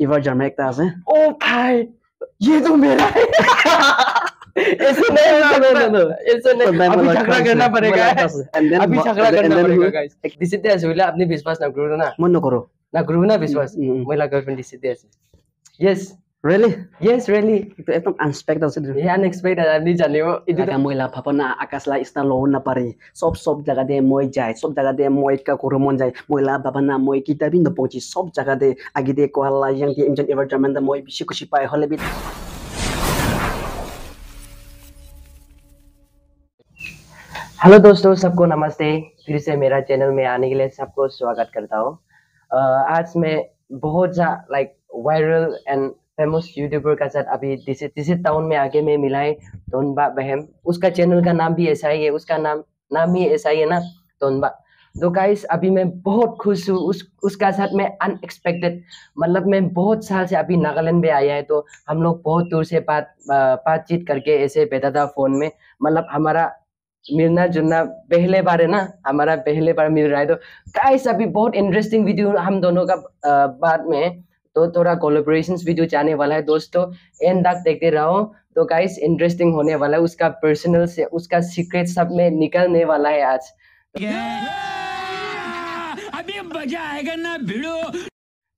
इवर germ एक ता है ओ भाई ये तो मेरा है ऐसे नहीं ऐसे नहीं अभी झगड़ा करना पड़ेगा अभी झगड़ा करना पड़ेगा गाइस दिसिते आसुला अपनी विश्वास ना करो ना मन करो ना करो ना विश्वास महिला गर्लफ्रेंड दिसिते आसे yes really yes really itu ekdom unexpected sih yeah unexpected ani janeo itu kan moi la phapana akas la ista lo na pare sob jaga de moi jai sob jaga de moi ka kurumon jai moi la babana moi kita bin do pongchi sob jaga de agi de ko hala yang di imjan ever german da moi bishi kushi pai hole bit hello दोस्तों सबको नमस्ते फिर से मेरा channel में आने के लिए सबको स्वागत करता हूँ आज मैं बहुत सा like viral and famous YouTuber का साथ अभी दिस टाउन में आके मैं मिला है तोनबा बहम उसका चैनल का नाम भी ऐसा ही है उसका नाम ही ऐसा ही है ना तोनबा तो गाइस अभी मैं बहुत खुश हूँ उसका साथ मैं अनएक्सपेक्टेड मतलब मैं बहुत साल से अभी नागालैंड में आया है तो हम लोग बहुत दूर से बातचीत करके ऐसे बैठा था फोन में मतलब हमारा मिलना जुलना पहले बार है ना हमारा पहले बार मिल रहा है तो गाइस अभी बहुत इंटरेस्टिंग वीडियो हम दोनों का बाद में तो थोड़ा कोलैबोरेशंस वीडियो जाने वाला है दोस्तों एंड तक देखते रहो तो गाइस इंटरेस्टिंग होने वाला है उसका पर्सनल से उसका सीक्रेट सब में निकलने वाला है आज अभी मजा आएगा ना भिड़ो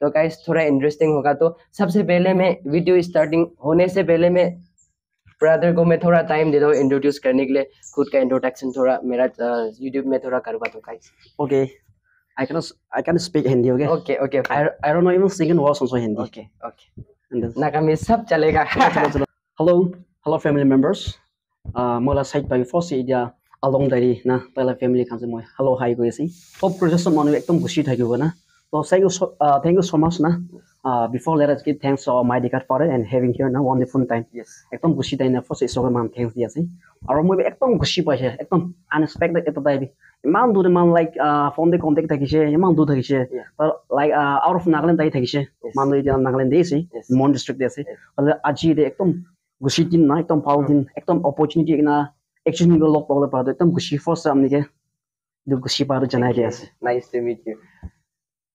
तो गाइस थोड़ा इंटरेस्टिंग होगा तो सबसे पहले मैं वीडियो स्टार्टिंग होने से पहले मैं ब्रदर को मैं थोड़ा टाइम देता हूँ इंट्रोड्यूस करने के लिए खुद का इंट्रोडक्शन थोड़ा मेरा यूट्यूब में थोड़ा करवा दो guys okay I can speak hindi okay okay I don't know even single words also hindi okay nakami sab chalega hello family members mola side by first idea along dari na pela family kan moi hello hi go si hope process manu ekdom gushi thakibo na so thank you so much na before let us give thanks to my dear father and having here na wonderful time yes ekdom gushi dai na first isoga man thanks dia si aro moi ekdom gushi pa se ekdom unexpected eta dai bi iman du man like phone de contact thakise iman du thakise like out of Nagaland dai thakise man du Nagaland dei si Mon district dei si aji de ekdom gushi din na ekdom power din ekdom opportunity na actually go lock pawla pa do ekdom gushi first am ni ke du gushi pa do janai ke ase nice to meet you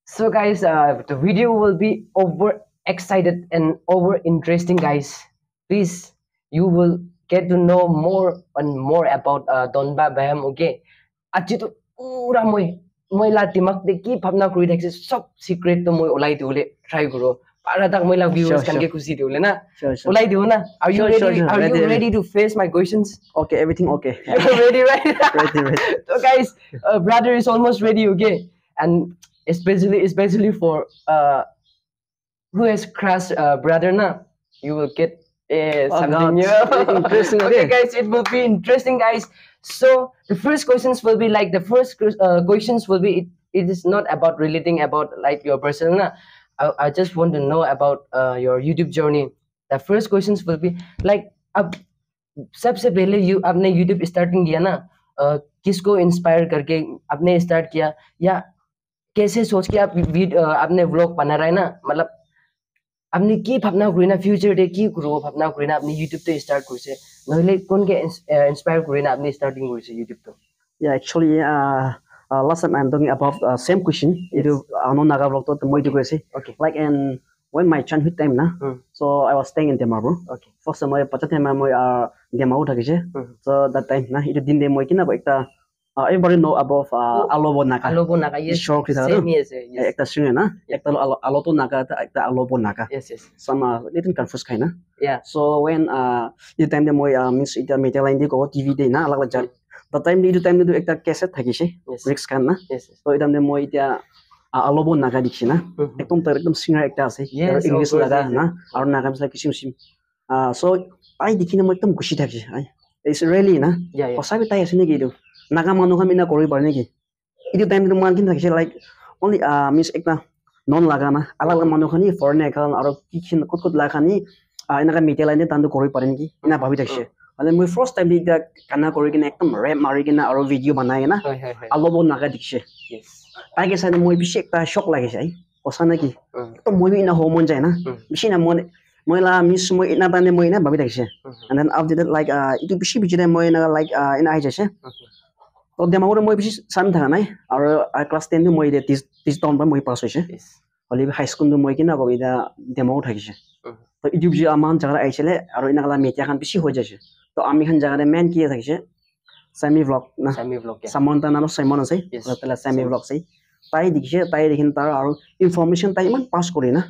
so guys the video will be over excited and over interesting guys please you will get to know more and more about Donba Baham okay aji to pura moi la dimak de ki bhabna kuri thakse sob secret to moi olai diole try garo para tak moi la viewers kan ke khushi diole na olai dio na are you ready to face my questions okay everything okay you're ready right ready so guys brother is almost ready okay and especially for who has crush brother na you will get something new interesting okay guys it will be interesting guys so the first questions will be like the first questions will be it is not about relating about like your personal na I just want to know about your YouTube journey the first questions will be like अब सबसे पहले आपने YouTube starting किया ना किसको inspire करके आपने start किया या कैसे सोच के आपने व्लॉग बना रहा है ना मतलब आपने की भावना करी ना फ्यूचर डे की करो भावना करी ना आपने यूट्यूब तो स्टार्ट करছে নহলে কোন কে ইনস্পায়ার করি না আপনি স্টার্টিং করছে यूट्यूब তো yeah actually last time I'm talking about same question itu ano naga vlog to moi to koise okay like and when my childhood time na so I was staying in Demau okay first time moi pachate ma moi Demau thakise so that time na itu din de moi kina ekta everybody know about Alobo Naka yes short same yes ekta singer na ekta Aloto Naka ekta Alobo Naka yes some little confused kind na yeah so when the time de moi means ita media line de ko TV de na alag jar the time de time de ekta cassette thakise Rex kan na so ita de moi ita Alobo Naka dikhi na ekdom singer ekta ase English laga na aru Naga misla kisim so ai dikhi na moi ekdom gushi thakise it's really na kosa bi tai ase ne ki Naga manu kami na kori parne ki itu time tu man kin thakise like only means ekta non laga na alag manu khani foreigner khan aru kikhin kut la khani ina ka media line tandu kori paren ki ina bhabi thakise ale moi first time ida kana kori kina ekdom rap mari kina aru video banai na Alobo Naga dikise yes ai ke sane moi bishi ekta shock lagise ai kosa na ki to moi ina homon jai na bishi na moi la miss moi ina tane moi na bhabi thakise and then after that like itu bishi bishi moi na like ina ai jase तो देमाउर moi bishi sam thana nai aru class 10 moi de tis ton ba moi pass hoise হলি হাই school মই কিনা কবি এটা demo থাকিছে তো YouTube যে আমার জায়গা আইছিলে আর ইনাগলা মেটিয়া খান বেশি হয়ে যাচ্ছে তো আমি খান জায়গাতে মেন কি থাকিছে সেমি ব্লগ না Semi vlog ya. সামন্তা নাম সাইমন আছে Yes. তাহলে সেমি ব্লগ চাই তাই দেখিছে তাই দেখিন তার আর ইনফরমেশন তাই ইমান পাস করি না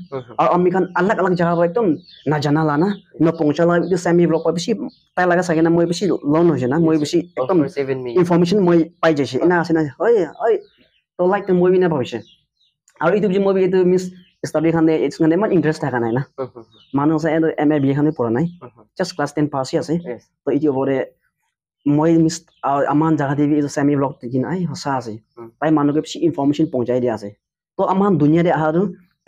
আর আমি খান আলাগ আলাগ জায়গা একদম না জানা লানা ন পৌঁছালা একটু সেমি ব্লগ পাই বেশি তাই লাগা চাগে না মই বেশি লন হইছে না মই বেশি Of একদম course, even me. ইনফরমেশন মই পাই যাইছে না আছে না হয় হয় তো লাইক তো মই বিনা ভাবিছে আর ইউটিউব যে মই এইটো মিস স্টাডি খানে ইটস মানে ইমান ইন্টারেস্ট থাকা নাই না মানুহ আছে এম এ বি খানে পঢ়া নাই জাস্ট ক্লাস 10 পাস আছে Yes. তো ইউটিউবরে মই মিস আমার জায়গা দিয়ে এই সেমি ব্লগ দিন আই হসা আছে তাই মানুষকে বেশি ইনফরমেশন পৌঁছাই দিয়া আছে তো আমার দুনিয়াতে আহার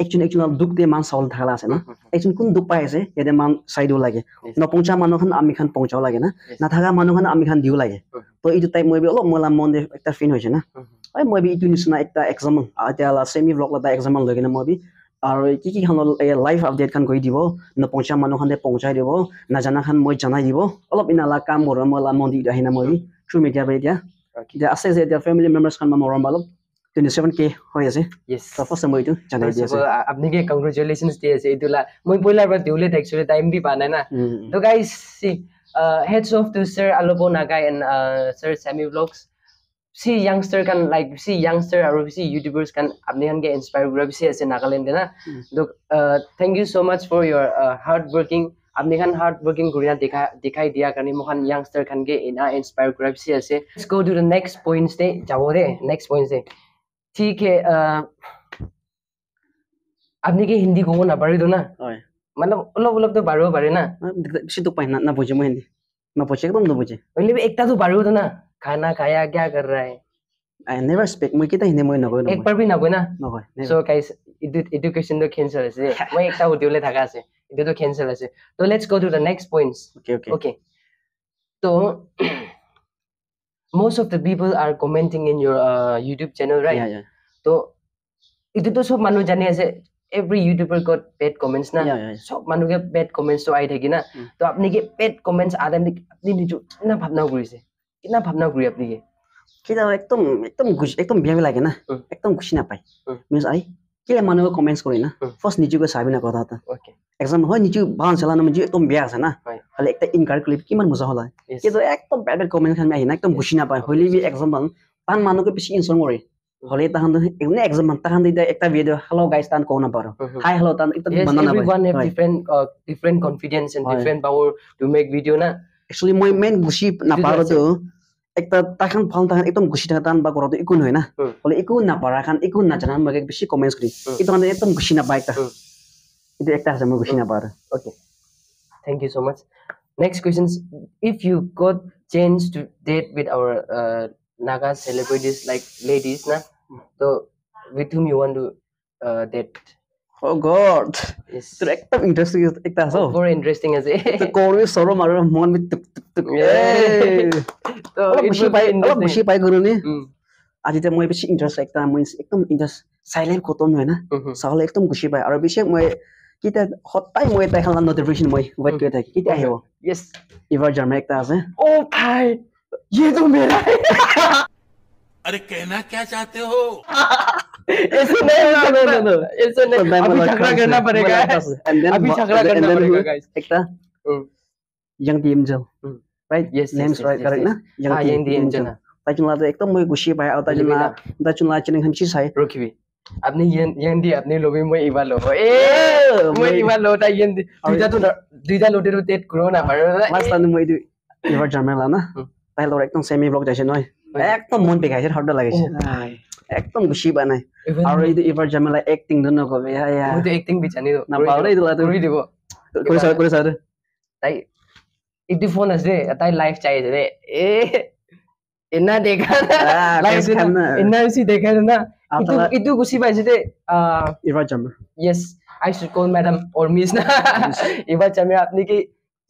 একজন দুঃখ দিয়ে মান চাউল থাকা আছে না একজন কোন দুঃখ পাই আছে ইয়াতে মান চাইদিও লাগে নপৌঁছা মানুহ খান আমি খান পৌঁছাও লাগে না নাথাকা মানুহ খান আমি খান দিও লাগে তো এইটো টাইপ মই অলপ মোলা মন একটা ফিন হৈছে না মই এইটো নিচিনা একটা এক্সাম্পল এতিয়া সেমি ব্লগ এটা এক্সাম্পল লৈ কিনে মই আৰু কি খান লাইভ আপডেট খান কৰি দিব নপৌঁছা মানুহ খানে পৌঁছাই দিব নাজানা খান মই জনাই দিব অলপ ইনালা কাম কৰ মোলা মন দি আহিনা মই থ্ৰু মিডিয়া বাই এতিয়া এতিয়া আছে যে এতিয়া ফেমিলি মেম্বাৰ্স খান মৰম অলপ 27K হৈ আছে Yes. তো ফাৰ্ষ্ট মই এইটো জনাই দি আছে আপনি কি congratulations দিয়ে আছে এইটোলা মই পইলাৰ পৰা দিউলে একচুয়ালি টাইম দি পা নাই না তো guys C heads off to Sir Alobo Nagai and Sir Semi Vlogs. See youngster can like see youngster or see YouTubers can apni kan get inspire gura bisi ase Nagaland na. Look, thank you so much for your hard working. Apni kan hard working gurina dikhai dia karni mohan youngster can get inspire gura bisi ase. Let's go to the next point day. Jabo de next point day. ठीक है আপনি কি হিন্দি কব না পারি তো না হয় मतलब অলপ অলপ তো পারো পারে না বেছি তো পাই না বুঝে মই হিন্দি না বুঝে একদম না বুঝে पहले भी एकता तो पारो तो ना खाना खाया क्या कर रहा है I never speak মই কিটা হিন্দি মই নকয় एक बार भी ना कोई ना নকয় so guys education to cancel আছে মই একটা উঠিলে থাকা আছে এটা তো cancel আছে তো let's go to the next points okay so most of the people are commenting in your YouTube channel right yeah so itu to sob manu jani ase every YouTuber got bad comments na sob manu ke bad comments to ai thaki na to apni ke bad comments adam apni nijo na bhabna korise kitna bhabna kori apni ke কিটা একদম একদম একদম বিয়া লাগে না একদম খুশি না পাই মিন্স আই কিলে মানুহ কমেন্টস কৰি না ফার্স্ট নিজকে চাবি না কথা এটা okay এক্সাম হয় নিজে ভাল চালা না নিজে একদম বিয়া আছে না খালি একটা ইনকার ক্লিপ কিমান মজা হলা কিন্তু একদম ব্যাড ব্যাড কমেন্ট খান আহি না একদম খুশি না পাই হলি বি এক্সাম্পল তান মানুহকে বেশি ইনসল্ট করে হলে তাহান এনে এক্সাম্পল তাহান দিটা একটা ভিডিও হ্যালো গাইস তান কোনা পারো হাই হ্যালো তান একটা বানানা পাই everyone have different confidence and different power to make video na actually মই মেন খুশি না পারো তো একটা তাখান ভাল তাখান একদম খুশি থাকা তান বা করতে ইকুন হয় না হলে ইকুন না পারা খান ইকুন না জানান মগে বেশি কমেন্টস করি এটা মানে একদম খুশি না পাই এটা একটা আছে মই খুশি না পার okay thank you so much next questions if you got chance to date with our Naga celebrities like ladies na so with whom you want to date oh god yes তো একদম ইন্টারেস্টিং একটা আছে very interesting as তো কোরি সরো মারো মন B টুক টুক টুক so অলপ খুশি পাই গরুনি আজিতে মই বেশি ইন্টারেস্ট একটা মই একদম ইন্টারেস্ট সাইলেন্ট খতম হয় না সাহলে একদম খুশি পাই আর বিশেষ মই কিটা হতাই মই তাই খালা নোটিফিকেশন মই ওয়েট করে থাকি কিটা আহিব yes এবার জার্মা একটা আছে oh bhai ye to mera hai अरे कहना क्या चाहते हो ऐसे नहीं no ऐसे नहीं अभी झगड़ा करना पड़ेगा अभी झगड़ा करना पड़ेगा guys একটা yang di angel right yes names right correct na yang di angel তাই জন্য একদম মই খুশি পাই আর তাই জন্য চিনি খামছি চাই রকিবি আপনি yang di আপনি লবি মই ইবা লব মই ইবা লতা yang di দুইটা লটের টেট করো না পারো লাস্ট টাইম মই এবার জার্মালা না তাই লর একদম সেমি ব্লগ যাইছে নয় একদম মন পেগাইছে হরদ লাগিছে একদম খুশি বানাই আর এই এবার জার্মালা অ্যাক্টিং দন কবে হ্যাঁ মই তো অ্যাক্টিং বি জানি না পারে দিলা করে দিব করে স্যার তাই একটু ফোন আছে তাই লাইভ চাইছে রে এনা দেখা লাইভ এনা সি দেখা না itu gusi পাইছে দে এবার জার্মা yes I should call madam or miss na এবার জার্মা আপনি কি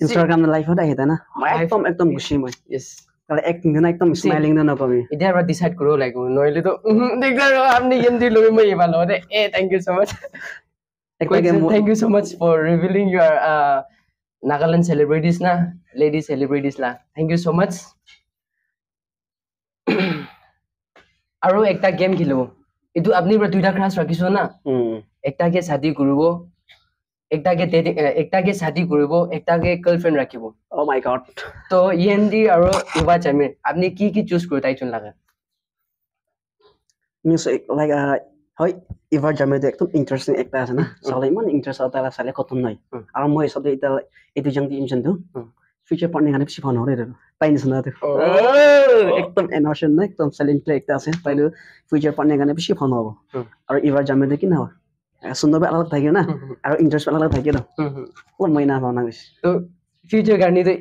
ইনস্টাগ্রাম লাইভ হতা হেতা না একদম একদম খুশি মই yes তাহলে অ্যাক্টিং না একদম স্মাইলিং না কবি এটা আমরা ডিসাইড করো লাইক নইলে তো দেখদার আপনি হিন্দি লই মই ভালো দে thank you so much thank you so much for revealing your Nagaland celebrities na lady celebrities la thank you so much আৰু একটা গেম খেলো এইটো আপনি পুৰা দুইটা ক্ৰাছ ৰাখিছো না একটাকে শাদি কৰিব একটাকে শাদি কৰিব একটাকে গাৰ্লফ্ৰেণ্ড ৰাখিব ও মাই গড তো ইএনডি আৰু ইভা চামিৰ আপনি কি চুজ কৰি তাইচোন লাগা মিন্স লাইক হয় ইভাৰ জামেটো একদম ইন্টাৰেষ্টিং একটা আছে না চালে ইমান ইন্টাৰেষ্ট এটা চালে খতম নাই আৰু মই সদায় এটা এইটো জাং ইমজনটো ফিউচাৰ পাৰ্টনাৰ কাৰণে পিছি ফান হৰে তাই নিচিনা একদম এনাৰ্জি নাই একদম সাইলেন্ট প্লে একটা আছে তাইলো ফিউচাৰ পাৰ্টনাৰ কাৰণে পিছি ফান হ'ব আৰু ইভাৰ জামেটো কি না সুন্দৰ আলাদা থাকে না আৰু ইন্টাৰেষ্ট আলাদা থাকে না অলপ মই না ভাবনা গৈছে তো ফিউচাৰ কাৰণে তো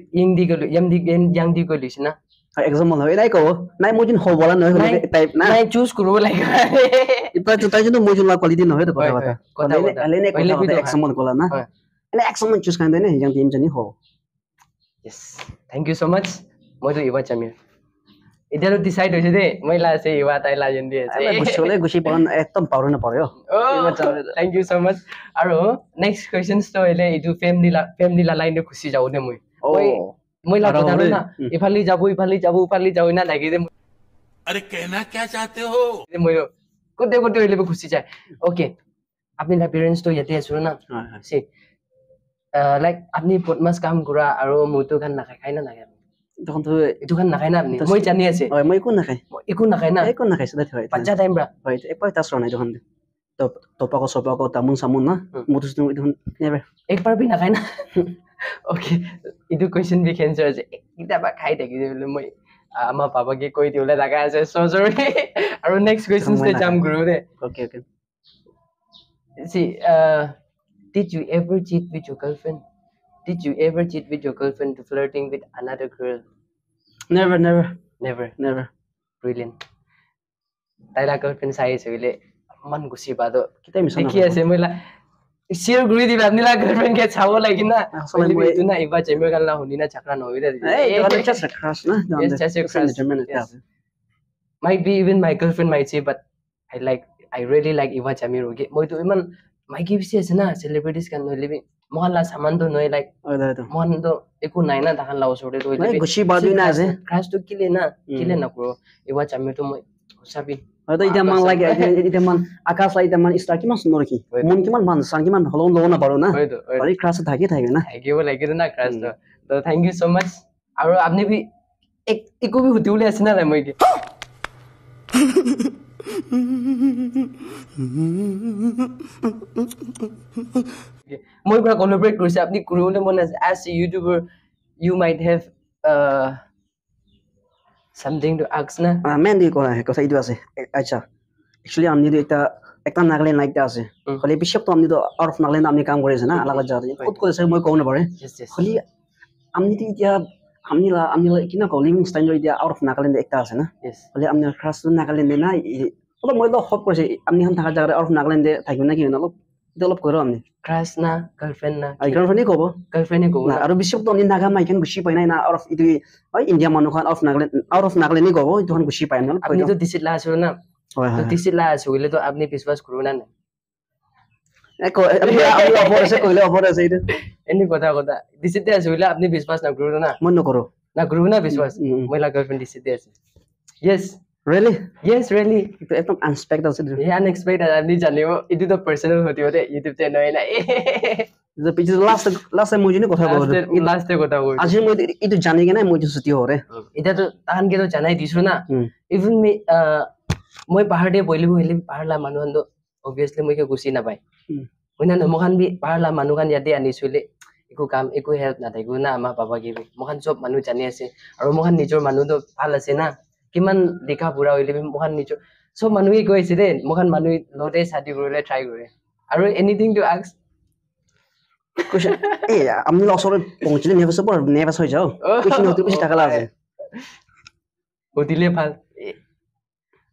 ইয়াং দি গলিছ না এক্সাম্পল হয় নাই কব নাই মই যেন হবলা নহয় হলে টাইপ না নাই চুজ কৰিব লাগে ইপাই তাই যেন মই যেন কোৱালিটি নহয় তো কথা এলেনে কথা এক্সাম্পল কলা না এনে এক্সাম্পল চুজ কান দেনে ইয়াং টিম জনি হ yes thank you so much মই তো ইভা চামিৰ এতিয়াতো ডিসাইড হৈছে দে মই লাছে ইভা তাই লাজেন দি আছে গুছলে গুছি পান একদম পাৰো না পাৰো ইভা চামিৰ thank you so much আৰু নেক্সট কোৱেশ্চনছ তো হলে ইটো ফ্যামিলি লাইনে খুচি যাও দে মই লাগা জানো না ইফালি যাব না লাগি দে अरे कहना क्या चाहते हो মই কোতে হইলে খুচি যায় ওকে আপনি না পেৰেন্টস তো ইয়াতে আছো না সি লাইক আপনি পদ্মাস কাম কৰা আৰু মইতো গান নাখাই না নাখাই তখন তো এটো গান নাখাই না আপনি মই জানি আছে হয় মই একো নাখাই না একো নাখাই সদায় হয় বাচ্চা টাইম ব্রা হয় একবাৰ তাছ নাই তখন তো টপাকো সপাকো তামুন সামুন না মুতুস তখন নেভাৰ একবাৰ বি নাখাই না ওকে ইটো কোৱেশ্চন বি কেনসাৰ আছে কিতাবা খাই থাকি বলে মই আমাৰ পাপাকে কৈ দিলে লাগা আছে সো সৰি আৰু নেক্সট কোৱেশ্চনছ তে জাম কৰো দে okay see did you ever cheat with your girlfriend to flirting with another girl never brilliant taila girlfriend sai chile man gusi bado কিতাই মিছন দেখি আছে মইলা शेयर गुरी दिबा अपनी ला गर्लफ्रेंड के छावो लागि ना असले মই इतना इबा जेमे गल्ला हुनिना छक्रा नहोइ रे ए तो just a crush na yes just a crush might be even my girlfriend might say but I really like Iva Chamiro ge moi to iman my give se na celebrities kan no living mohalla saman to no like mon to eku nai na dakan law sore to মই গুছি বাদুই না আছে crush to kile na kuro Iva Chamiro to moi sabi হয়তো এটা মান লাগে এটা মান আকাশ লাই এটা মান স্টার কি মান সুন্দর কি মন কি মান সান কি মান হলো লও না পারো না আরে ক্রাশ থাকে না থাকিব লাগে না ক্রাশ তো থ্যাংক ইউ সো মাচ আৰু আপনি বি একো বি হুতিউলে আছে না মই কি মই পুৰা কোলাবৰেট কৰিছে আপনি কৰিবলৈ মন আছে as a YouTuber you might have something to ask na মেন দি কোৱা কথা ইটো আছে আচ্ছা एक्चुअली আমনি তো একটা নাগালেণ্ড লাইকটা আছে হলে বিশেষ তো আমনি তো আউট অফ নাগালেণ্ড আমি কাম কৰিছে না আলাদা জাতি কত কৰিছে মই কও না পারে হলি আমনি তো এতিয়া আমনি কি না লিভিং স্টাইল এতিয়া আউট অফ নাগালেণ্ড একটা আছে না হলে আমনি ক্রাশ তো নাগালেণ্ড না অলপ মই তো হপ কৰিছে আমনি হন থাকা জায়গা আউট অফ নাগালেণ্ড থাকিব না কি অলপ অলপ করো আমনি ক্রাশ না গার্লফ্রেন্ড না গার্লফ্রেন্ড কব না আৰু বিশেষ তো আমনি নাগা মাইকেন গুছি পাই নাই না আউট অফ ইটো হয় ইন্ডিয়া মানুহ আউট অফ নাগালেণ্ড কব ইটো হন গুছি পাই না আপনি তো দিছিলা আছে না তো দিছিলা আছে হইলে তো আপনি বিশ্বাস করো না একো আমি অফার আছে কইলে অফার আছে ইটো এনি কথা দিছিতে আছে হইলে আপনি বিশ্বাস না করো না মন নকৰো না করো না বিশ্বাস মহিলা গার্লফ্রেন্ড দিছিতে আছে yes really itu ekdom unexpected আছে unexpected আপনি জানিব ইটো তো পার্সোনাল হতিও দে ইউটিউব চ্যানেল না the pitch last time মই জনি কথা কও লাস্টে কথা কই আজি মই ইটো জানি কেনে মই ছুটি হৰে এটা তো তাহান কে তো জানাই দিছো না ইভেন মই পাহাড়ে বইলি পাহাড়লা মানুহ তো obviously মই কে গুছি না পাই মই না মখান বি পাহাড়লা মানুহ কান ইয়াতে আনিছিলে একো কাম একো হেল্প না থাকো না আমা বাবা কি মখান সব মানুহ জানি আছে আৰু মখান নিজৰ মানুহ তো ভাল আছে না কিমান দেখা পুৰা হইলে মখান নিজৰ সব মানুহে কৈছে দে মখান মানুহ লতে শাদি কৰিলে ট্ৰাই কৰে আৰু এনিথিং টু আস্ক কুছ এ আমি লসরে পৌঁছলে নেভাস হৈ যাও কুছ নতুন কিছু টাকা লাগে ওদিলে ভাল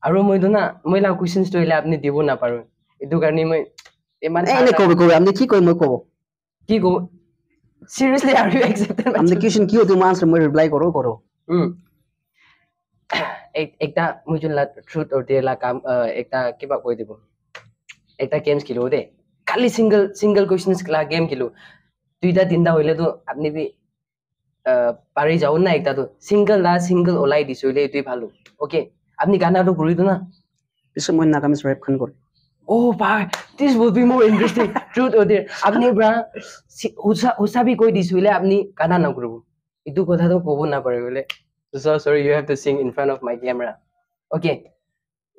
আৰু মই তো না মই লা কোৱেশ্চনস তো হইলে আপনি দিব না পাৰো এটো কাৰণে মই ইমান এনে কব আপনি কি কই মই কব কি কব সিরিয়াসলি আর ইউ অ্যাকসেপ্টেড আপনি কোয়েশ্চন কি হতো আনসার মই রিপ্লাই করো একটা মুজুলা ট্রুথ অর ডেলা কাম একটা কিবা কই দিব একটা গেমস খেলো দে খালি সিঙ্গেল কোয়েশ্চনস লা গেম খেলো দুইটা তিনটা হইলে তো আপনি বি পারি যাও না একটা তো সিঙ্গেল ওলাই দিছো হইলে এটাই ভালো ওকে আপনি গানাটো ঘুরি দো না পিছে মই নাগামিজ ৰেপ খান কৰে Oh, bye. This will be more interesting. Truth or dare. Apni bra, usa bhi koi disule apni kana na kuru. Itu kotha to kobo na pare bole. So sorry, you have to sing in front of my camera. Okay.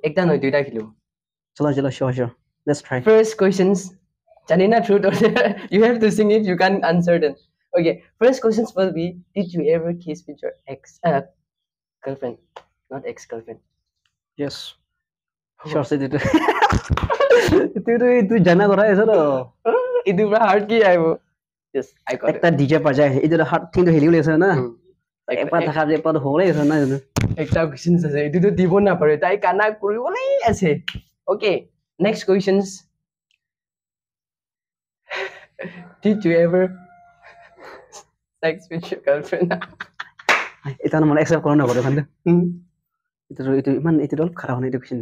Ekta noi duita khilu. চলো sure let's try First questions. Janina truth or dare. You have to sing it. You can't answer them. Okay. First questions will be: did you ever kiss with your girlfriend? Not ex-girlfriend. yes sure say itu itu jana kora eso to Itu bra hard ki aibo. Yes, I got it. একটা DJ বাজায় itu তো হাত thing হেলি লৈছে না একবার থাকা যে পদ হলে আছে না Ekta questions ase. Itu to dibo na pare. Tai kana kuribole ase. Okay. Next questions. Did you ever sex with your girlfriend? এটা মানে একসেপ্ট কৰা নকৰে খান itu ইমান itu অলপ খারাপ হয় itu কিছু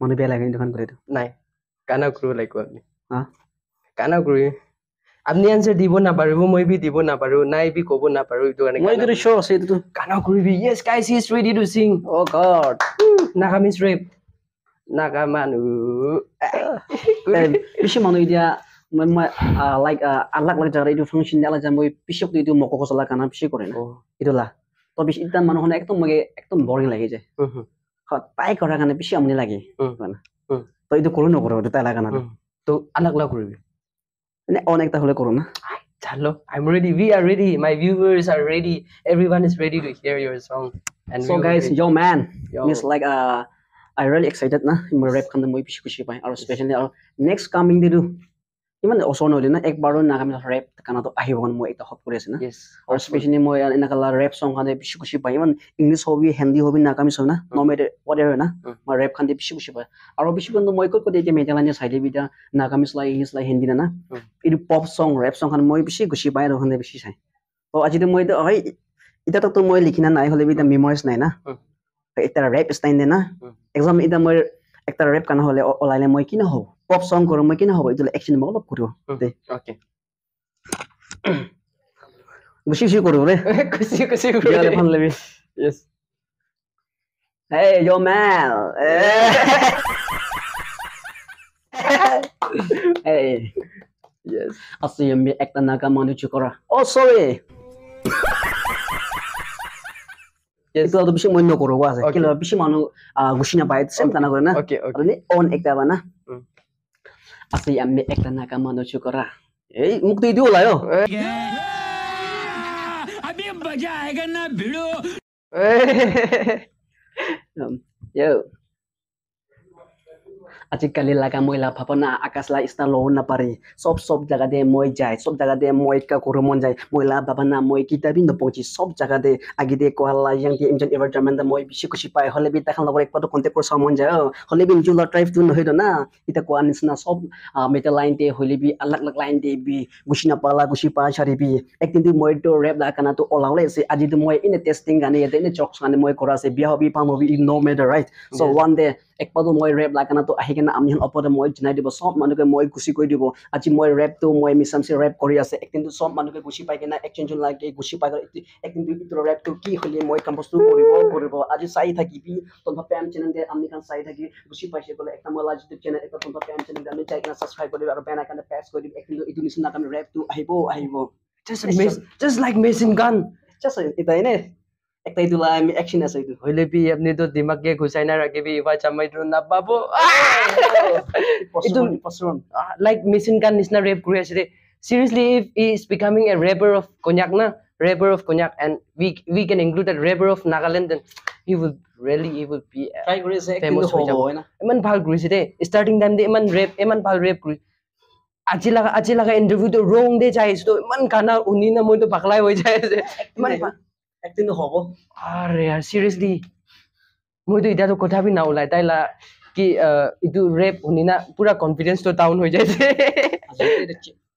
মনে বেয়া লাগে itu খান করে itu Nai. Kana kuru like what? হা Kana kuru. Apni answer dibo na paribo, moi bhi dibo na paru, nai bhi kobo na paru. Itu মই kana. itu sure আছে itu Kana kuru bhi. Yes, guys, he's ready to sing. oh god Nagamis rap. Nagamanu. বেশি মানুহ এতিয়া মই like আলাক লাগ জায়গা itu function আলাক যা মই পিছক itu মক কসলা কানা পিছে করে না Oh. itu lah তো বেশি ইতান মানুহ একদম মগে একদম বোরিং লাগে যায় তাই করার কারণে বেশি আমনি লাগে তো itu করো নকরো itu তাই লাগা না To anak la kuru bhi. মানে অনেকটা হলে করো না Chalo, I'm ready. We are ready. My viewers are ready. Everyone is ready to hear your song. And so we will guys ready. yo man Yo. means like I really excited na my rap kan moi pishi kushi pai আৰু especially our next coming day do ইমান অসন হলে না একবারও নাগামি rap কানা তো আহিবন মই এটা hop কৰি আছে না Yes. আৰু especially মই এনেকালা rap song খানে পিছি কুছি পাই ইমান ইংলিশ হবি হিন্দি হবি নাগামি সব না no matter whatever না মই rap খান পিছি কুছি পাই আৰু পিছি কোন মই কত এতিয়া মেটালানি চাইলে বিটা নাগামি লাই ইংলিশ লাই হিন্দি না ইটো পপ song rap song খান মই পিছি কুছি পাই আৰু খানে পিছি চাই তো আজি তো মই তো হয় এটা তো মই লিখিনা নাই হলে বিটা মেমোরিজ নাই না এটা rap style না exam এটা মই একটা rap কানা হলে ওলাইলে মই কি না হব pop song কৰো মই কি না হব ইটো অ্যাকশন মই অলপ কৰো দে Okay. বেশি কৰো রে Kusi ইয়ালে ভাল লাগি Yes. hey yo man hey Yes. asi আমি একটা নাগা মানুষ করা oh sorry Yes. itu বেশি মই নকৰো আছে Okay. কিলো বেশি মানুহ গুছি না পায় সেম তানা করে না Okay. Okay. আৰু অন একটা বানা Mm. asi আমি একটা নাগা মানুষ করা এই মুক্তি দিও লাyo अभी मजा आएगा ना भिड़ो yo আজিকালি লাগা মহিলা ভাবনা আকাশলা ইস্তা লও না পারে সব জায়গা দে মই যায় সব জায়গা দে মই কা করো মন যায় মহিলা ভাবনা মই কিতাবি ন পৌঁছি সব জায়গা দে আগে দে কোয়ালা ইয়াং দি ইমজন এভারটারমেন্ট মই বেশি খুশি পাই হলে বি দেখান লগর একবার কন্টাক্ট করছ মন যায় হলে বি জুলা ট্রাইভ টু নহইতো না এটা কোয়া নিসনা সব মেটা লাইন দে হলে বি আলাক আলাক লাইন দে বি গুছি না পালা গুছি পা ছাড়ি বি একদিন দি মই তো র‍্যাপ লা কানা তো ওলাওলে আছে আজি তো মই ইনে টেস্টিং গানে এতে ইনে জকস গানে মই করা আছে বিয়া হবি পাম হবি no matter right so one day একবারও মই র‍্যাপ লা কানা তো আহি কেনা আমি অপদে মই জনাই দিব সব মানুকে মই গুছি কই দিব আজি মই র‍্যাপ তো মই মিছামসি র‍্যাপ কৰি আছে একদিন তো সব মানুকে গুছি পাই কেনা এক্সচেঞ্জ লাগে গুছি পাই একদিন তো র‍্যাপ তো কি হলি মই কম্পোজ তো কৰিব আজি চাই থাকিবি তোমরা প্যাম চ্যানেল দে আমি কান চাই থাকি গুছি পাইছে বলে একটা মই লাজ ইউটিউব চ্যানেল একটা তোমরা প্যাম চ্যানেল আমি চাই কেনা সাবস্ক্রাইব কৰি আৰু বেল আইকন প্ৰেছ কৰি একদিন ইটো নিচিনা আমি র‍্যাপ তো আহিব Just like machine gun. just এটা এনে একটা ইটোলা আমি অ্যাকশন আছে ইটো Hoile bhi apni to dimag ke ghusai na rakhe bhi iwa chamai dro na babo. পছন্দ Like machine gun nisna rap kuri ase. Seriously, if he is becoming a rapper of Konyak na, rapper of Konyak, and we can include a rapper of Nagaland, then he will be try কৰি আছে একদিন famous হ'ব হৈ যাব হয় না ইমান ভাল কৰিছে দে starting time de ইমান ভাল rap কৰি আজি লাগা interview to wrong de চাইছো তো ইমান গানা উনি না মই তো পাগলাই হৈ যায় আছে ইমান একদিন হ'ব আরে यार seriously মই তো এটা তো কথা বি না ওলাই তাইলা কি ইটো rap উনি না পুরা কনফিডেন্স তো ডাউন হৈ যায়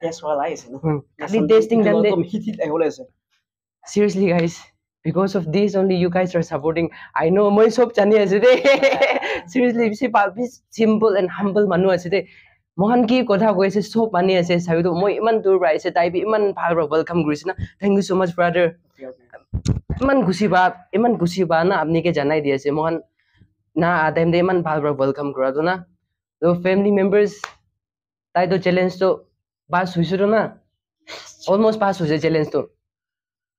টেস্ট হোৱা লাগিছে না খালি testing them de হিট আহিলে আছে seriously guys because of this only you guys are supporting I know moi sob jani ase de seriously simple and humble manu ase de mohan ki kotha koise sob mani ase sabi to moi iman dur bai ase tai bi iman bhal welcome korise na thank you so much brother iman gusi ba na apni ke janai di ase mohan না আটাইম দে মান ভাল welcome করা তো না তো family members তাই তো challenge তো পাস হইছো না অলমোস্ট পাস হইছে চ্যালেঞ্জ তো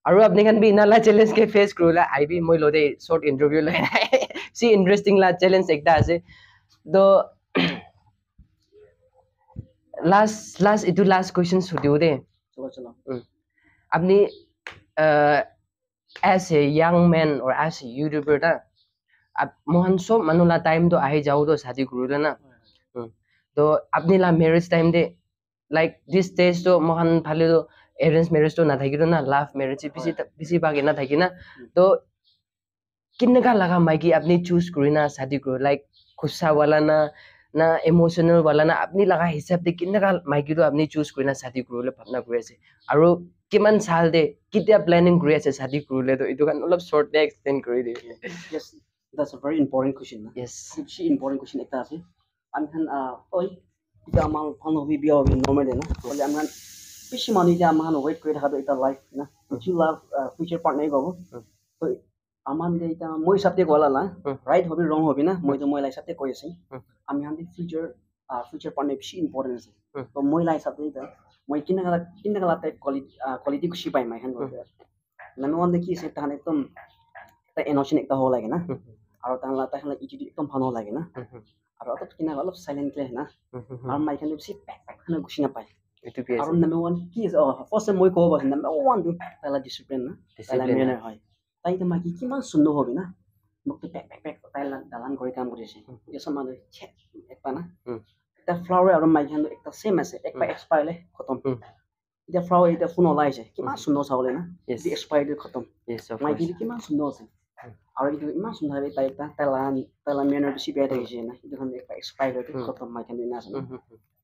আৰু আপনি খান বি ইনালা চ্যালেঞ্জ কে ফেস করলা আইবি মই লদে শর্ট ইন্টারভিউ লাই সি ইন্টারেস্টিং লা চ্যালেঞ্জ একটা আছে তো লাস্ট ইটু লাস্ট কোয়েশ্চন সুদিও দে চলো চলো আপনি as a young man or as a YouTuber ta mohan so manula time to ahi jao to shadi kuru na to apni la marriage time de like this stage to mohan phale to arranged marriage to na thaki na love marriage bisi bagi na thaki na to kinne ka laga maiki apni choose kuri na shadi kuru like khussa wala na emotional wala na apni laga hisab de kinne ka maiki to apni choose kuri na shadi kuru le bhapna kuri ase aru kiman sal de kitia planning kuri ase shadi kuru le to itu kan olop short de explain kuri de yes that's a very important question na yes she important question ekta ase am han oi ita amal phano bi bio normal de na bole am han bishi mani ja am han wait kore thaka eta life na you love future partner gobo so aman de ita moi sabte gola la right hobi wrong hobi na moi to moi lai sabte koi ase am han de future partner bishi important ase to moi lai sabte ita moi kinna type quality kushi pai mai han gobo nanu on de ki se tan ekdom ta emotion ekta ho lage na aru tan la ta han attitude ekdom phano lage na aru atot kina olop silent le na aru mai kan bishi pack khana kushi na pai itu pi aru number 1 ki is first moi ko ba number 1 du tala discipline na tala manner hoy tai ta maki kiman sundo hobi na mukti pack tala dalan kori kam kori ase ye samane chet ekta na ekta flower aru mai kan ekta same ase ekta expire le khotom ita flower ita funo lai ase kiman sundo saule na yes the expired khotom yes of mai course ki kiman sundo ase aru itu iman sundo hai tai ta tala manner bisi beta ise na itu kan ekta expired khotom mai kan na ase na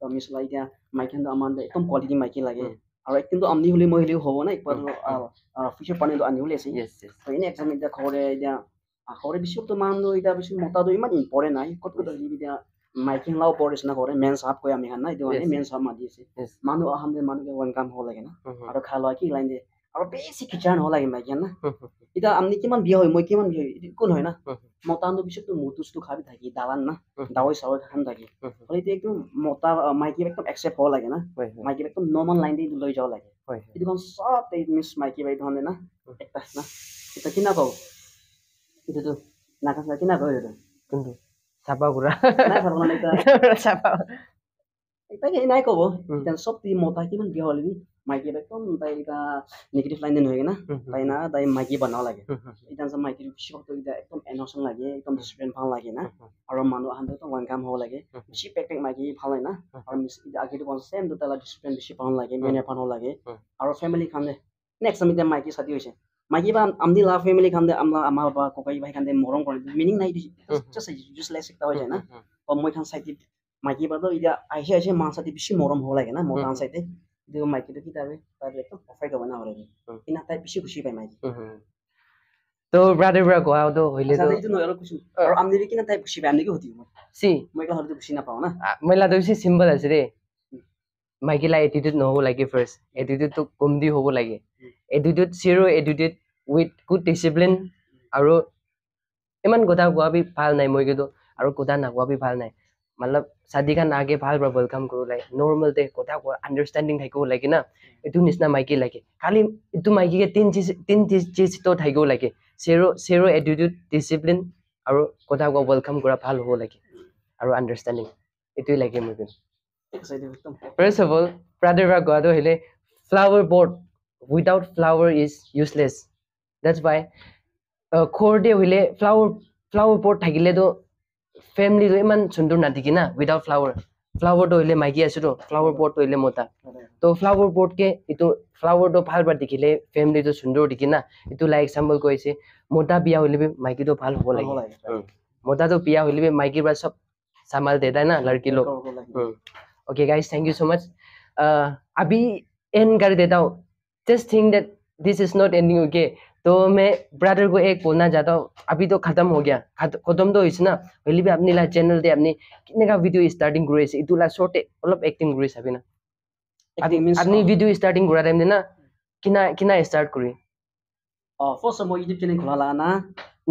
to mis lai dia mai kan aman de ekdom quality mai ki lage aru ekdom to amni huli moi huli hobo na ekbar future pane do ani huli ase yes yes to ine exam ida khore dia khore bisi to man do ida bisi mota do iman important nai kot kot li dia mai kin lau boris na khore men sap ko ami han na itu ani men sap ma di ase yes manu aham de manu ke one kam ho lage na aru khala ki line de aru basic kitchen ho lage mai kan na ida amni kiman biya hoy moi kiman biya hoy kun hoy na mota no bisi to mutus to khabi thaki dalan na dawai sawai kham thaki hole te ekdom mota mai ki ekdom accept ho lage na mai ki ekdom normal line de loi jaw lage itu kon sab te miss mai ki bai dhone na ekta na itu kina ko itu to nakas na kina ko itu kundu sapa gura na sarona ekta sapa ekta ke nai ko bo dan sob ti mota kiman biya hole ni mai ki ekdom tai ta negative line den hoy na tai na tai mai ki banaw lage itan sa mai ki bisi to ida ekdom emotion lage ekdom discipline phal lage na aru manu han to one kam ho lage bisi pack mai ki phalai na aru miss ida agi to same to tala discipline bisi phal lage mene phal lage aru family khande next samite mai ki sadi hoise mai ki ba amni la family khande amla ama ba ko kai bhai khande morom kore meaning nai just useless ekta hoy na to moi khan side mai ki ba to ida aise ma sadi bisi morom ho lage na motan side itu mai ki to kita be ta ekdom perfect ho na hore ina tai bisi kushi pai mai to brother bra ko ao to hoile to itu no ero kushi aru amni bi kina tai kushi pai amni ki hoti si moi ka hore to kushi na pao na मैले त बेसी simple আছে रे माइकीलाई attitude নহব লাগে first attitude তো কমদি হ'ব লাগে attitude জিरो attitude with good discipline আৰু ইমান কথা কোৱা বি ভাল নাই মই কিন্তু আৰু কথা না কোৱা বি ভাল নাই मतलब शादी का आगे ভাল बा वेलकम करू लाई नॉर्मल ते কথা কোৱা আন্ডারস্ট্যান্ডিং থাকিব লাগে না এটু নিছনা মাইকি লাগে খালি এটু মাইকি के तीन चीज তো থাকিব লাগে জিरो एटिट्युड ডিসিপ্লিন আৰু কথা কোৱা वेलकम কৰা ভাল হ'ব লাগে আৰু আন্ডারস্ট্যান্ডিং এটুই লাগে মই First of all, brother Ragado hele flower pot without flower is useless. That's why core de hile flower pot thakile to family to iman sundur na dikina without flower. Flower to hile maiki ase to flower pot to hile mota. To flower pot ke itu flower to bhal bar dikhile family to sundur dikina. Itu like example koise mota biya hile bi maiki to bhal hobo lage. Mota to biya hile bi maiki ba sob samal deta na ladki log. Okay guys, thank you so much. अभी end कर देता हूँ. Just think that this is not ending, okay? तो मैं brother को एक बोलना चाहता हूँ. अभी तो खत्म हो गया. खत्म तो इस ना. पहले भी अपनी ला channel दे अपनी कितने का video starting करे से इतुला short मतलब acting करे से अभी ना. अपनी video starting करा टाइम देना किना start करे. first mo YouTube channel खोला ला ना.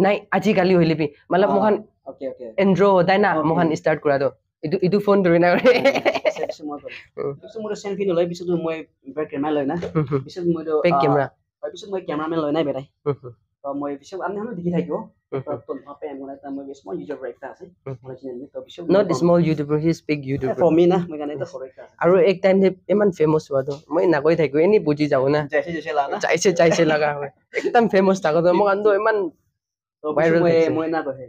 नहीं आजी काली होइले भी मतलब Mohan Okay, okay. intro hotai na Okay. mohan start kura do itu phone duri na kore Bisa mo selfie nolai bisa tu moi back camera loi na. Bisa mo do back camera bisa moi cameraman loi na berai. To moi bisa amne hanu dikhi thakyo. To ton hape mo na ta moi small user break ta ase. Moi channel ni to bisa not small YouTuber he's big YouTuber for me na moi ganai ta correct ta. aru ek time de eman famous wa do moi na koi thakyo any buji jao na Jaise la na. jaise laga hoy ekdam famous thago do mo ando eman तो viral मैं ना कहे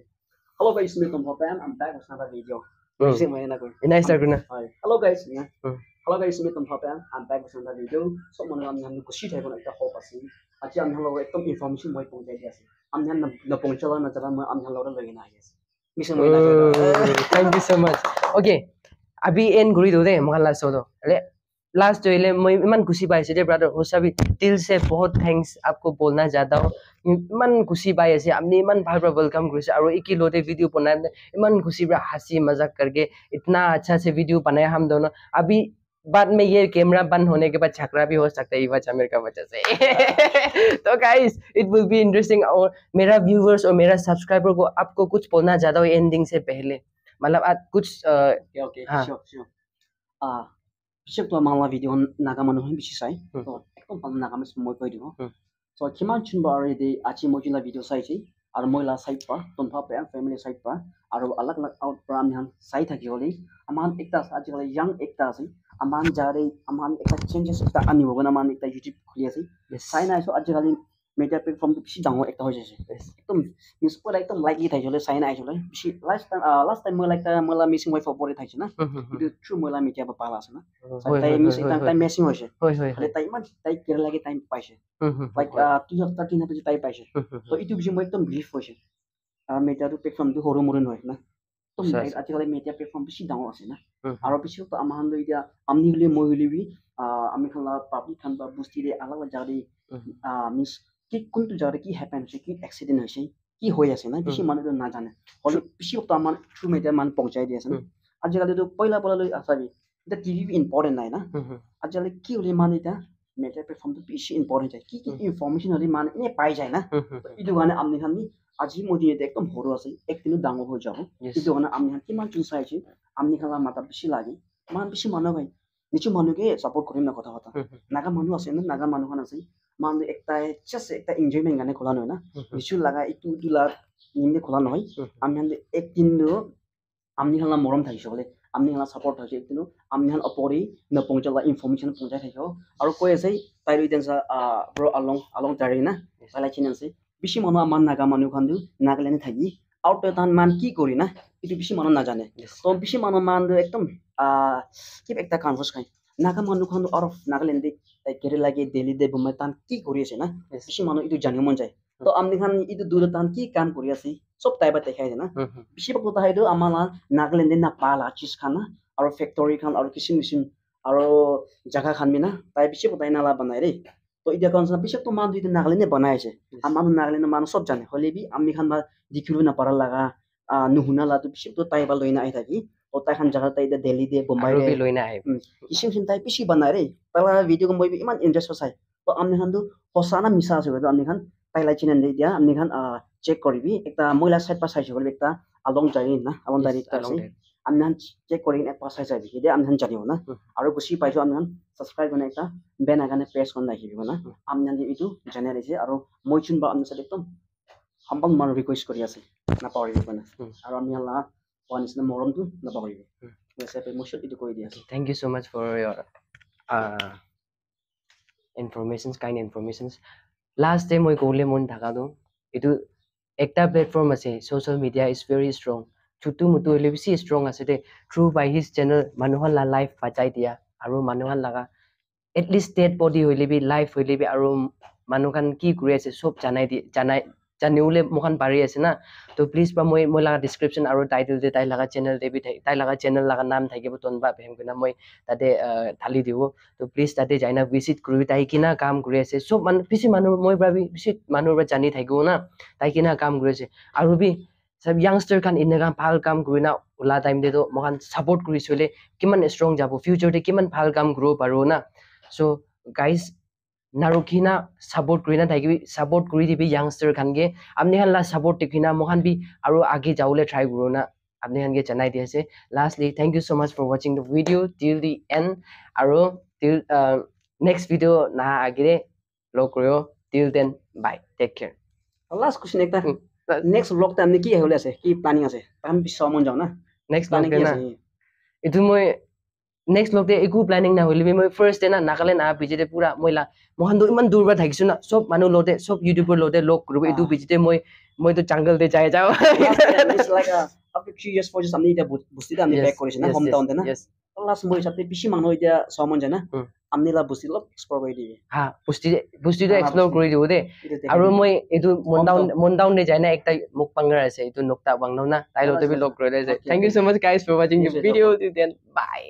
hello guys मैं तुम होता है I'm back with another video इसे मैं ना कहे ina start kuna hello guys hello guys मैं तुम होता है I'm back with another video so मन हम खुशी थे कोना का हो पासी आज हम लोग एकदम इंफॉर्मेशन मैं पहुंचा दिया से हम यहाँ न पहुंचला न चला मैं हम यहाँ लोग लगे ना है मिशन मैं ना thank you so much okay abhi end guri do de mohan la so do le last जो ले मैं इमान खुशी पाई से ब्रदर हो सभी दिल से बहुत थैंक्स आपको बोलना चाहता हूँ इमान खुशी पाई से आपने इमान बार बार वेलकम करी और एक ही लोटे वीडियो बनाए इमान खुशी बड़ा हंसी मजाक करके इतना अच्छा से वीडियो बनाया हम दोनों अभी बाद में ये कैमरा बंद होने के बाद झगड़ा भी हो सकता है युवा चैनल का वजह से तो guys it will be interesting और मेरा व्यूवर्स और मेरा सब्सक्राइबर को आपको कुछ बोलना चाहता हूँ एंडिंग से पहले मतलब आज कुछ ओके श्योर बिशप तो मामला वीडियो नागा मनु हम बिशि साइ तो एकदम पम नागा मस मोय कोइ दिगो so किमान छुन बारे दे आछि मोजिला वीडियो साइ छै आर मोइला साइड पर तोनफा पे फैमिली साइड पर आरो अलग अलग आउट प्राम हम साइ थाकि होली अमान एकता आजिकल यंग एकता छै अमान जारे अमान एकता चेंजेस एकता अनि होगन अमान एकता यूट्यूब खुलिया छै साइना सो आजिकल media platform to बिसि दाङो एकता होय छै एकदम मिसको लाइक एकदम लाइक थाइ छले साइना आइछले बिसि लास्ट टाइम मलाई त मलाई मिसिङ वाइ फर बडी थाइ छ ना इदु ट्रु मलाई मिडिया ब पाला छ ना साइ मिसिङ टाइम मेसिङ होय छै ले टाइम मा टाइम केर लागि टाइम पाइछ लाइक 2013 पछि टाइम पाइछ तो इदु बिसि म एकदम ब्रिफ होय छै media platform दु हरो मुरन होय ना तो आजिकल media platform बिसि दाङो আছে ना आरो बिसि तो आमान दो इदिया आमनि हले मोहिलि बि आमि खला पब्लिक खान बा बुस्ति दे अलग अलग जारि मिस कि कुन तो जारे की हैपन छै कि एक्सीडेंट होय छै कि होय আছে ना बिसि माने ना जाने हले बिसि तो आमान थ्रु मीडिया मान पहुंचाइ दिया छ ना आजिकल तो पहिला पहिला आसाबि द टीवी इम्पोर्टेन्ट है ना आजिकल कि होले माने ता मीडिया प्लेटफॉर्म तो बिसि इम्पोर्टेन्ट है कि इन्फॉर्मेशन होले माने ने पाइ जाय ना इदु गाने आमनि खाननि आजि मोदि एकदम हरो আছে एकदिन दाङो हो जाबो इदु गाने आमनि खान किमान चुसाइ छै आमनि खाला माता बिसि लागि मान बिसि मानो भाई निचु मानो के सपोर्ट करिम ना कथा कथा नागा मानु আছে ना नागा मानु खान আছে मान एकता जस्ट एकता एन्जॉयमेंट गाने खोला न निचु लगा इतु दुला निमने खोला न है आमनि एक दिन दो आमनि खाला मरम थाइ छले आमनि खाला सपोर्ट थाइ एकदिन आमनि खान अपरि न पहुंचला इन्फॉर्मेशन पहुंचाइ थाइयो आरो कोइ छै ताइरु देनसा ब्रो along तारि ना पहला चिन छै बिसि मनो मान नागा मानु खान दु नागालेन्ड थाइ आउट तान मान की करि ना इतु बिसि मनो ना जाने तो बिसि मनो मान दो एकदम कि एकता कन्फ्यूज खाइ नागा मानु खान आउट अफ नागालेन्ड दे केरे लागि दिल्ली दे बुमै तान की करि छै ना बिसि मनो इतु जानियो मन जाय तो आमनि खान इतु दुर तान की काम करि आछि सब टाइप देखाइ ना बिसि बको ताइ दो आमाला नागालेन्ड ना पाला चीज खाना और फैक्टरी खान और किसिम किसिम और जगह खान मिना ताइ बिसि बताइ नाला बनाइ रे तो इदिया कौन सा बिसि तो मान दुइ नागालेन्ड ने बनाइ छै आमानु नागालेन्ड मान सब जाने होले भी आमनि खान बा दिखिरु ना पारा लगा नुहुना ला तो बिसि तो ताइ बा लइना आइ थाकि और ताइ खान जगह ताइ दिल्ली दे मुंबई रे लइना आइ किसिम किसिम ताइ बिसि बनाइ रे पहला वीडियो को मोइ इमान इंटरेस्ट होसाइ तो आमनि खान दु होसाना मिसा छै तो आमनि खान ताइला चिनन दे दिया आमनि खान चेक करिबि एकता मोइला साइड पा साइज होले एकता along जारि ना along जारि एकता छै आमनि खान चेक करिन एक पा साइज जाबि दे आमनि खान जानियो ना आरो गुसि पाइछो आमनि खान सब्सक्राइब गने एकता बेन आगाने प्रेस गन नाखिबि ना आमनि खान इतु जाने रे आरो मोइ चुन बा आमनि साइड एकदम हम्बल मान रिक्वेस्ट करि आसे ना पावरि बना आरो आमनि हाला वानिस ना मरम तु ना पावरि वैसे पे मोशो इतु कइ दिया thank you so much for your informations kind informations last time moi kole mon thaka do itu ekta platform ase social media is very strong chutu mutu le bisi strong ase de through by his channel manuhan la life bachai dia aru manuhan laga at least dead body hoile bi life hoile bi aru manuhan ki kuri ase sob janai janiule mohan pari ase na to please ba moi laga description aru title de tai laga channel de bi tai laga channel laga naam thaikibo ton ba bhem kina moi tate thali dibo to please tate jaina visit kuri tai kina kaam kuri ase sob man bisi manu moi ba bi bisi manu ba jani thaikibo na tai kina kaam kuri ase aru bi सब youngster kan inega phal kam kurina ula time de to mohan support kuri chole kiman strong jabo future de kiman phal kam grow paro na so guys narukhina support kurina thaki support kuri dibi youngster khan ge apni han la support tikhina mohan bi aro age jaule try kurona apni han ge janai di ase lastly thank you so much for watching the video till the end aro till next video na agire log koryo till then bye take care last question ekta next vlog ta amni ki hole ase ki planning ase tam bisomon jao na next planning vlog ki na ase itu moi next vlog de eku planning na holibi moi first day na Nagaland a bijite pura moila mohan do iman dur ba thakisu na sob manu lote sob youtuber lote log kurubo etu bijite moi to jungle de jai jao it's like after 3 years for just amni ta busti ta amni back korise na hometown de na last moi sabte bisi mangno ida somon jana amni la busti lok explore koi dibi ha busti to explore kori dibo de aro moi etu mondown de jai na ekta muk pangar ase etu nokta bangno na tai lote bi log kori ase thank you so much guys for watching the video till then bye